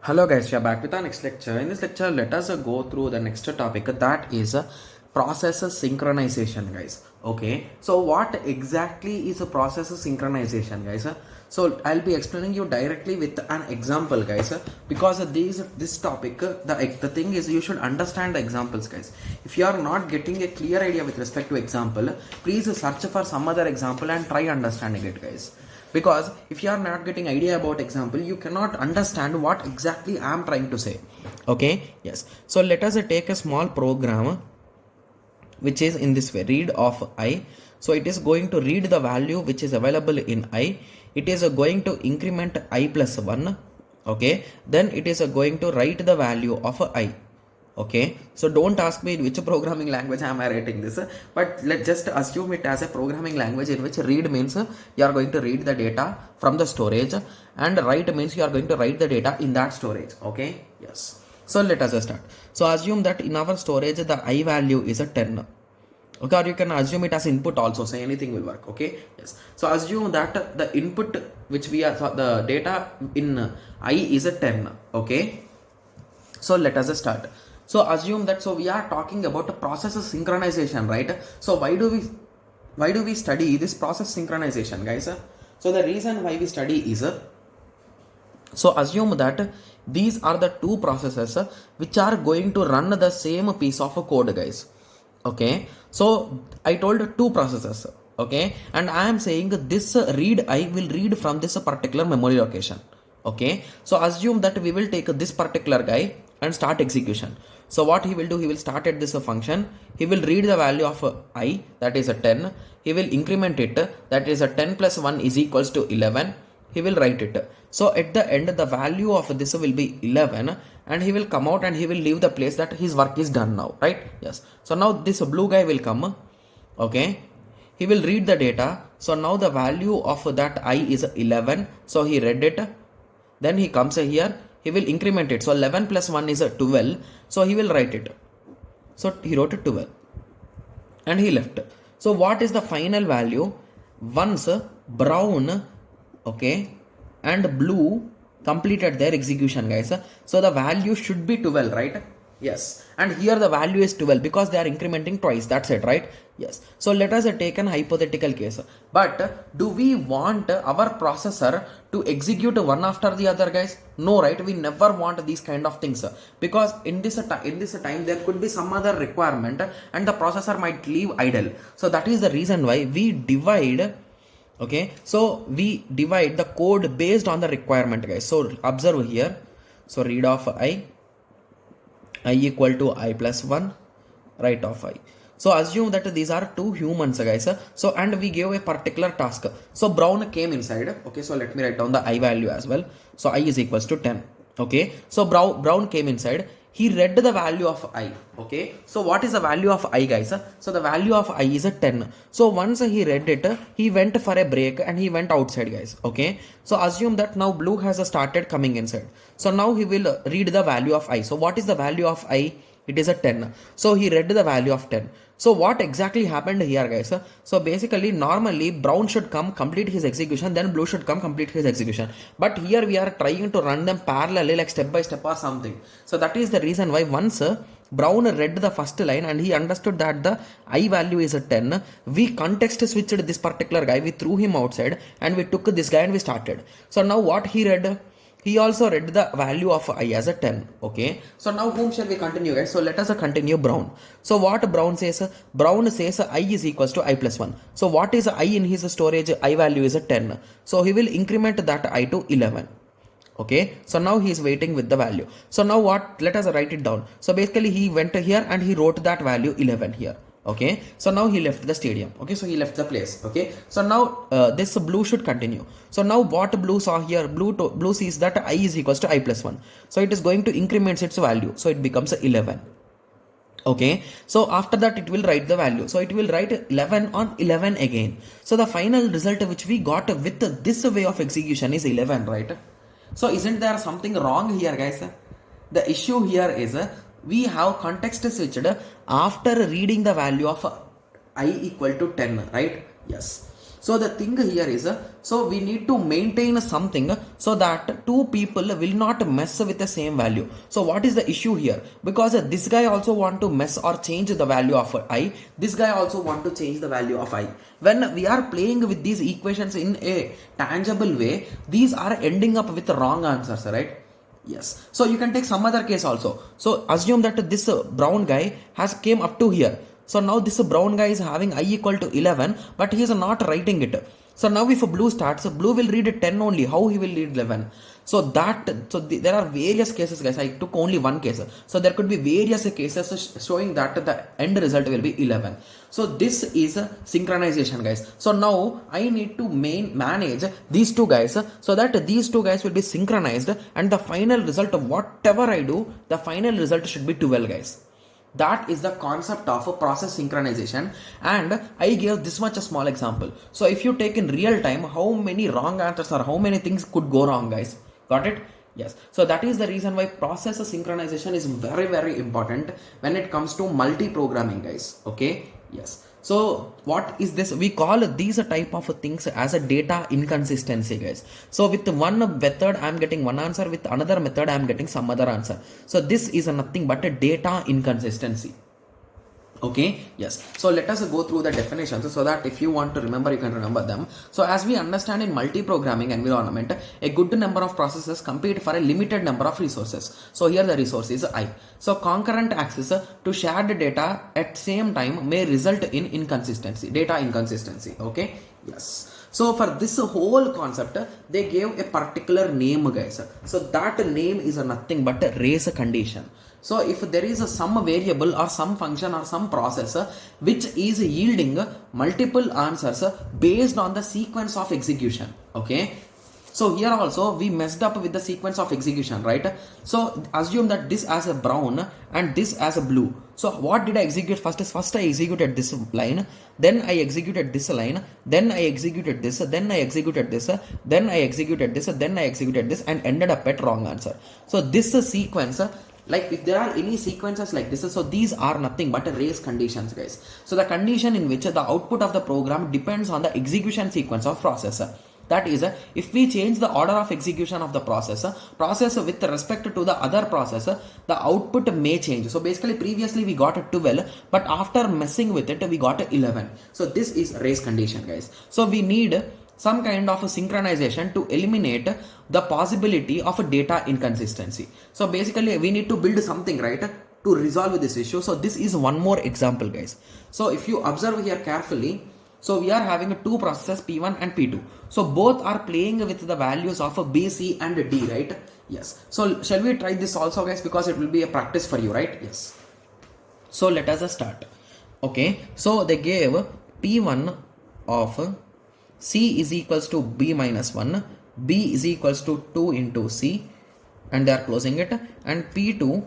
Hello guys, we are back with our next lecture. In this lecture, let us go through the next topic, that is process synchronization, guys. Okay, so what exactly is a process synchronization, guys? So I'll be explaining you directly with an example, guys, because this topic, the thing is you should understand the examples, guys. If you are not getting a clear idea with respect to example, please search for some other example and try understanding it, guys, because if you are not getting idea about example, you cannot understand what exactly I am trying to say. Okay, yes, so let us take a small program which is in this way: read of I. So it is going to read the value which is available in I. It is going to increment I plus 1. Okay, then it is going to write the value of I. Okay, so don't ask me in which programming language am I writing this, but let's just assume it as a programming language in which read means you are going to read the data from the storage, and write means you are going to write the data in that storage. Okay, yes, so let us start. So assume that in our storage the I value is a 10. Okay, or you can assume it as input also, so anything will work. Okay, yes, so assume that the input which we are, so the data in I is a 10. Okay, so let us start. So assume that, so we are talking about a process synchronization, right? So why do we study this process synchronization, guys? So the reason why we study is, so assume that these are the two processes which are going to run the same piece of code, guys. Okay, so I told two processes. Okay, and I am saying this read I will read from this particular memory location. Okay, so assume that we will take this particular guy and start execution. So what he will do, he will start at this function, he will read the value of I, that is a 10, he will increment it, that is a 10 plus 1 is equals to 11, he will write it. So at the end the value of this will be 11, and he will come out and he will leave the place that his work is done now, right? Yes, so now this blue guy will come. Okay, he will read the data. So now the value of that I is 11, so he read it, then he comes here, he will increment it. So 11 plus 1 is 12, so he will write it. So he wrote it 12 and he left. So what is the final value once brown, okay, and blue completed their execution, guys? So the value should be 12, right? Yes, and here the value is 12 because they are incrementing twice, that's it, right? Yes, so let us take an hypothetical case. But do we want our processor to execute one after the other, guys? No, right? We never want these kind of things, because in this time there could be some other requirement and the processor might leave idle. So that is the reason why we divide. Okay, so we divide the code based on the requirement, guys. So observe here. So read of I equal to I plus 1, write of I. So assume that these are two humans, guys. So and we gave a particular task. So brown came inside. Okay, so let me write down the I value as well. So I is equals to 10. Okay, so brown came inside, he read the value of I. Okay, so what is the value of I, guys? So the value of I is a 10. So once he read it, he went for a break and he went outside, guys. Okay, so assume that now blue has started coming inside. So now he will read the value of I. So what is the value of I? It is a 10. So he read the value of 10. So what exactly happened here, guys? So basically normally brown should come complete his execution, then blue should come complete his execution, but here we are trying to run them parallelly, like step by step or something. So that is the reason why once brown read the first line and he understood that the I value is a 10, we context switched this particular guy, we threw him outside and we took this guy and we started. So now what he read, he also read the value of I as a 10. Okay, so now whom shall we continue, guys? So let us continue brown. So what brown says? Brown says I is equals to I plus 1. So what is I in his storage? I value is a 10. So he will increment that I to 11. Okay, so now he is waiting with the value. So now what? Let us write it down. So basically he went here and he wrote that value 11 here. Okay, so now he left the stadium. Okay, so he left the place. Okay, so now this blue should continue. So now what blue saw here? Blue sees that I is equals to I plus 1. So it is going to increment its value. So it becomes 11. Okay, so after that it will write the value. So it will write 11 on 11 again. So the final result which we got with this way of execution is 11, right? So isn't there something wrong here, guys? The issue here is we have context switched after reading the value of I equal to 10, right? Yes. So the thing here is, so we need to maintain something so that two people will not mess with the same value. So what is the issue here? Because this guy also want to mess or change the value of I, this guy also want to change the value of I. When we are playing with these equations in a tangible way, these are ending up with wrong answers, right? Yes. So you can take some other case also. So assume that this brown guy has came up to here. So now this brown guy is having I equal to 11, but he is not writing it. So now if a blue starts, blue will read 10 only. How he will read 11? So there are various cases, guys. I took only one case. So there could be various cases showing that the end result will be 11. So this is a synchronization, guys. So now I need to manage these two guys so that these two guys will be synchronized, and the final result of whatever I do, the final result should be 12, guys. That is the concept of a process synchronization, and I gave this much a small example. So if you take in real time, how many wrong answers or how many things could go wrong, guys? Got it? Yes. So that is the reason why process synchronization is very, very important when it comes to multi-programming, guys. Okay? Yes. So what is this? We call these type of things as a data inconsistency, guys. So with one method I am getting one answer, with another method I am getting some other answer. So this is nothing but a data inconsistency. Okay, yes. So let us go through the definitions so that if you want to remember, you can remember them. So as we understand, in multi-programming environment, a good number of processes compete for a limited number of resources. So here the resource is I. So concurrent access to shared data at same time may result in inconsistency, data inconsistency. Okay, yes. So for this whole concept, they gave a particular name, guys. So that name is nothing but a race condition. So if there is some variable or some function or some process which is yielding multiple answers based on the sequence of execution, okay. So here also we messed up with the sequence of execution, right? So assume that this as a brown and this as a blue. So what did I execute first? First I executed this line, then I executed this line, then I executed this, then I executed this, then I executed this, then I executed this, and ended up at wrong answer. So this sequence, like if there are any sequences like this, so these are nothing but race conditions, guys. So the condition in which the output of the program depends on the execution sequence of process. That is, if we change the order of execution of the process with respect to the other process, the output may change. So basically previously we got a 12, but after messing with it we got a 11. So this is race condition, guys. So we need some kind of a synchronization to eliminate the possibility of a data inconsistency. So basically we need to build something, right, to resolve this issue. So this is one more example, guys. So if you observe here carefully, so we are having two processes P1 and P2. So both are playing with the values of B, C and D, right? Yes. So shall we try this also, guys, because it will be a practice for you, right? Yes. So let us start. Okay. So they gave P1 of C is equals to B minus 1, B is equals to 2 into C, and they are closing it, and P2,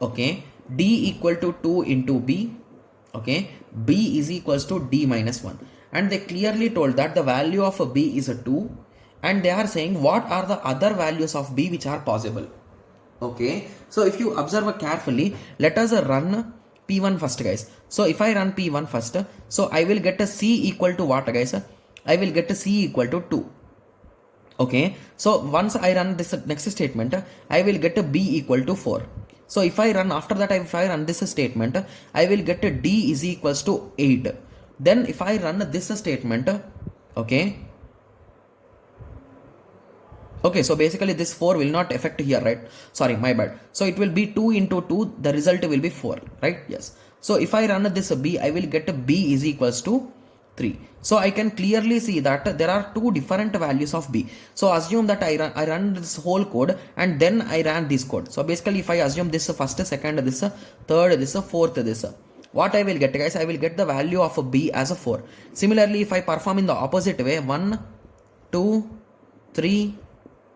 okay, D equal to 2 into B, okay, B is equals to D minus 1, and they clearly told that the value of B is a 2, and they are saying what are the other values of B which are possible. Okay, so if you observe carefully, let us run P1 first, guys. So if I run P1 first, so I will get a C equal to what, guys? I will get a C equal to 2. Okay, so once I run this next statement, I will get a B equal to 4. So if I run after that, if I run this statement, I will get a D is equals to 8. Then if I run this statement, okay, so basically this 4 will not affect here, right? Sorry, my bad. So it will be 2 into 2, the result will be 4, right? Yes. So if I run this B, I will get a B is equals to 3. So I can clearly see that there are two different values of B. So assume that I run this whole code and then I ran this code. So basically if I assume this first, second, this third, this fourth, this, what I will get, guys, I will get the value of B as a 4. Similarly, if I perform in the opposite way, 1, 2, 3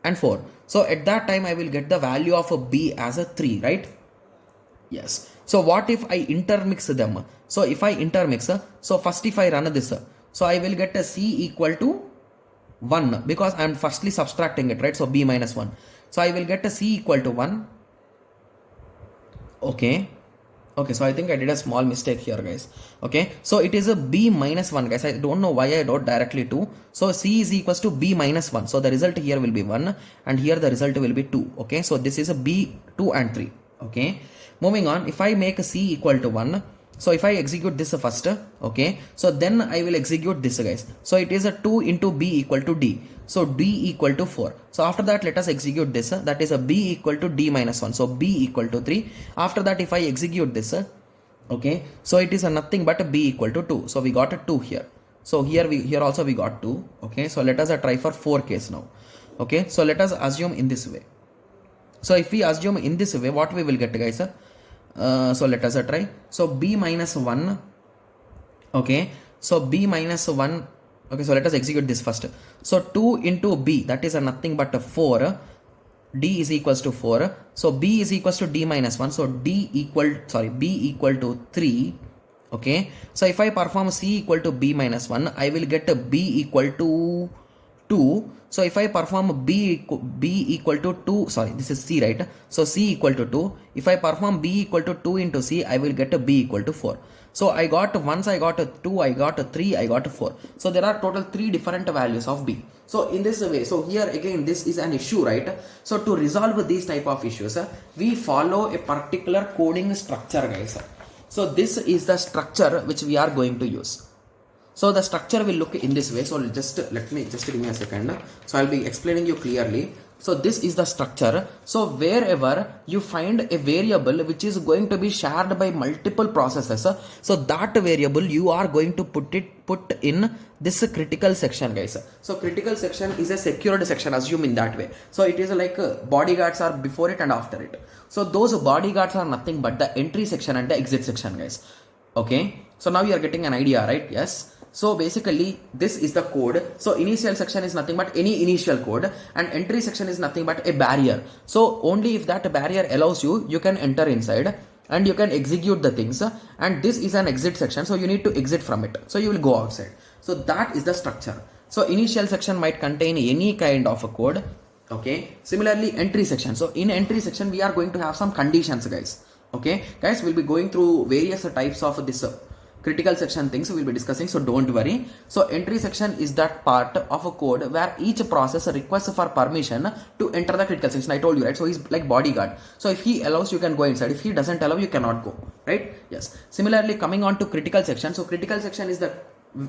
and 4. So at that time I will get the value of B as a 3, right? Yes. So what if I intermix them? So if I intermix, so first if I run this, so I will get a C equal to 1 because I am firstly subtracting it, right? So B minus 1. So I will get a C equal to 1. Okay. Okay, so I think I did a small mistake here, guys. Okay, so it is a b minus 1, guys. I don't know why I wrote directly 2. So c is equals to b minus 1. So the result here will be 1 and here the result will be 2. Okay, so this is a b 2 and 3. Okay, moving on, if I make c equal to 1, so if I execute this first, okay, so then I will execute this, guys. So it is a 2 into b equal to d. So d equal to 4. So after that, let us execute this. That is a b equal to d minus 1. So b equal to 3. After that, if I execute this, okay, so it is a nothing but a b equal to 2. So we got a 2 here. So here also we got 2. Okay, so let us try for 4 case now. Okay, so let us assume in this way. So if we assume in this way, what we will get, guys? So let us try. So b minus 1. Okay, so b minus 1. Okay, so let us execute this first. So 2 into b, that is a nothing but a 4. D is equals to 4. So b is equals to d minus 1. So b equal to 3. Okay, so if I perform c equal to b minus 1, I will get a b equal to 2. So if I perform b equal to 2, this is c, right? So c equal to 2. If I perform b equal to 2 into c, I will get a b equal to 4. So once I got a 2, I got a 3, I got a 4. So there are total 3 different values of b. So in this way, so here again this is an issue, right? So to resolve these type of issues, we follow a particular coding structure, guys. So this is the structure which we are going to use. So the structure will look in this way. So just give me a second. So I'll be explaining you clearly. So this is the structure. So wherever you find a variable which is going to be shared by multiple processes, so that variable you are going to put in this critical section, guys. So critical section is a secured section, assume in that way. So it is like bodyguards are before it and after it. So those bodyguards are nothing but the entry section and the exit section, guys. Okay, so now you are getting an idea, right? Yes. So basically this is the code. So initial section is nothing but any initial code, and entry section is nothing but a barrier. So only if that barrier allows you, you can enter inside and you can execute the things. And this is an exit section, so you need to exit from it. So you will go outside. So that is the structure. So initial section might contain any kind of a code. Okay, similarly entry section. So in entry section we are going to have some conditions, guys. Okay guys, we'll be going through various types of this critical section things we'll be discussing, so don't worry. So entry section is that part of a code where each process requests for permission to enter the critical section. I told you, right? So he's like bodyguard. So if he allows, you can go inside. If he doesn't allow, you cannot go, right? Yes. Similarly, coming on to critical section. So critical section is the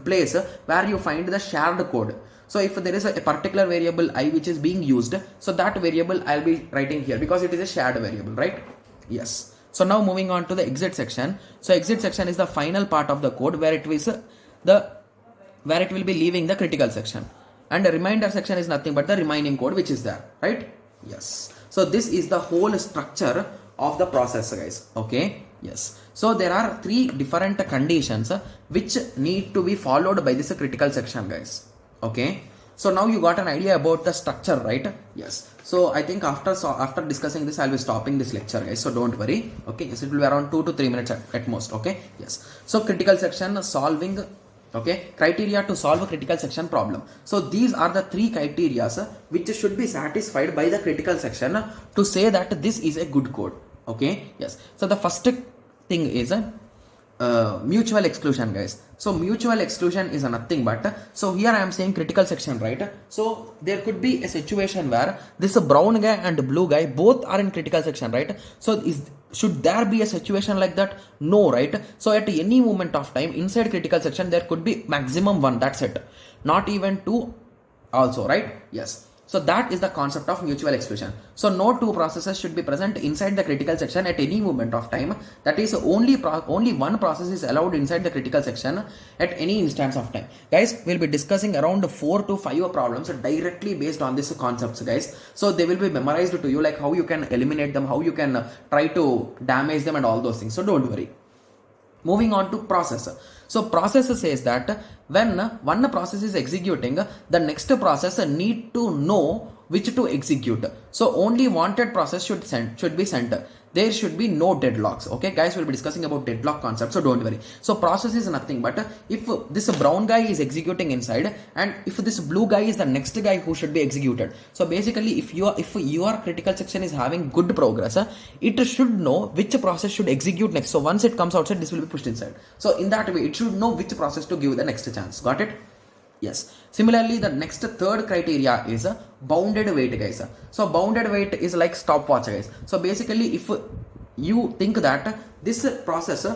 place where you find the shared code. So if there is a particular variable I which is being used, so that variable I'll be writing here because it is a shared variable, right? Yes. So now moving on to the exit section. So exit section is the final part of the code where it will be leaving the critical section, and the remainder section is nothing but the remaining code which is there, right? Yes. So this is the whole structure of the process, guys. Okay. Yes. So there are 3 different conditions which need to be followed by this critical section, guys. Okay. So now you got an idea about the structure, right? Yes. So I think after discussing this, I'll be stopping this lecture, guys. So don't worry. Okay. Yes, it will be around 2 to 3 minutes at most. Okay. Yes. So critical section solving. Okay. Criteria to solve a critical section problem. So these are the 3 criteria which should be satisfied by the critical section to say that this is a good code. Okay. Yes. So the first thing is mutual exclusion, guys. So mutual exclusion is nothing but, so here I am saying critical section, right? So there could be a situation where this brown guy and blue guy both are in critical section, right? So should there be a situation like that? No, right? So at any moment of time inside critical section there could be maximum 1, that's it, not even 2 also, right? Yes. So that is the concept of mutual exclusion. So no 2 processes should be present inside the critical section at any moment of time. That is only one process is allowed inside the critical section at any instance of time. Guys, we'll be discussing around 4 to 5 problems directly based on these concepts, guys. So they will be memorized to you, like how you can eliminate them, how you can try to damage them and all those things. So don't worry. Moving on to process. So process says that when one process is executing, the next process need to know which to execute. So only wanted process should be sent. there should be no deadlocks. Okay guys, we'll be discussing about deadlock concept, so don't worry. So process is nothing but if this brown guy is executing inside and if this blue guy is the next guy who should be executed. So basically if your critical section is having good progress, it should know which process should execute next. So once it comes outside, this will be pushed inside. So in that way it should know which process to give the next chance. Got it? Yes. Similarly, the next third criteria is bounded wait, guys. So bounded wait is like stopwatch, guys. So basically if you think that this process,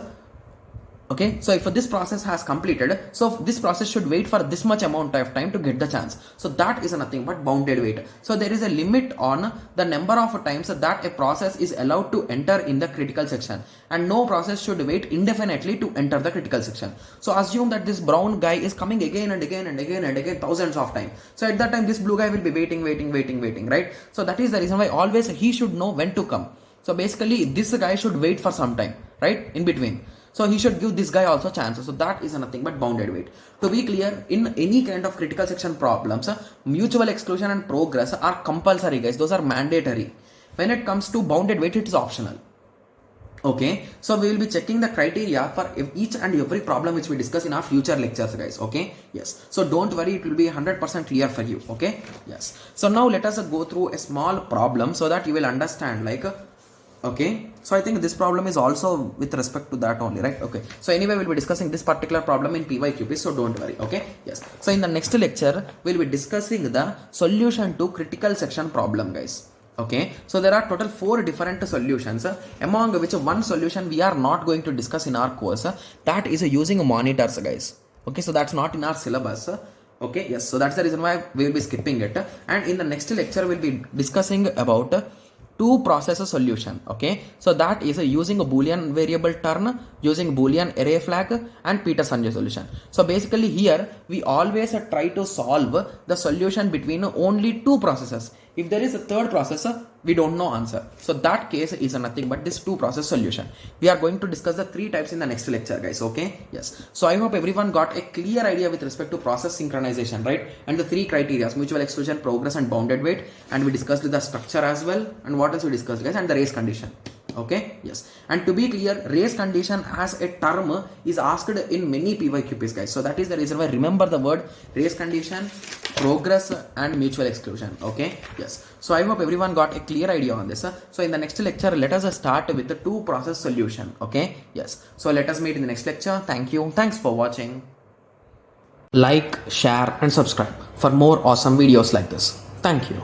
okay, so if this process has completed, so this process should wait for this much amount of time to get the chance. So that is nothing but bounded wait. So there is a limit on the number of times that a process is allowed to enter in the critical section, and no process should wait indefinitely to enter the critical section. So assume that this brown guy is coming again and again and again and again thousands of times. So at that time this blue guy will be waiting, right? So that is the reason why always he should know when to come. So basically this guy should wait for some time, right, in between. So he should give this guy also chances. So that is nothing but bounded wait. To be clear, in any kind of critical section problems, mutual exclusion and progress are compulsory, guys. Those are mandatory. When it comes to bounded wait, it is optional. Okay, so we will be checking the criteria for each and every problem which we discuss in our future lectures, guys. Okay, yes. So don't worry, it will be 100% clear for you. Okay, yes. So now let us go through a small problem so that you will understand, like, okay, so I think this problem is also with respect to that only, right? Okay, so anyway we'll be discussing this particular problem in PYQP, so don't worry. Okay, yes. So in the next lecture we'll be discussing the solution to critical section problem, guys. Okay, so there are total 4 different solutions, among which one solution we are not going to discuss in our course, that is using monitors, guys. Okay, so that's not in our syllabus. Okay, yes, so that's the reason why we will be skipping it, and in the next lecture we'll be discussing about two process solution. Okay, so that is using a boolean variable turn, using boolean array flag, and Peter-Senge solution. So basically here we always try to solve the solution between only two processes. If there is a third process, we don't know answer. So that case is nothing but this two process solution. We are going to discuss the 3 types in the next lecture, guys. Okay, yes. So I hope everyone got a clear idea with respect to process synchronization, right? And the 3 criteria: mutual exclusion, progress, and bounded wait. And we discussed the structure as well. And what else we discussed, guys? And the race condition. Okay, yes. And to be clear, race condition as a term is asked in many PYQPs, guys. So that is the reason why remember the word race condition, progress, and mutual exclusion. Okay, yes. So I hope everyone got a clear idea on this. So in the next lecture, let us start with the 2 process solution. Okay, yes. So let us meet in the next lecture. Thank you. Thanks for watching. Like, share, and subscribe for more awesome videos like this. Thank you.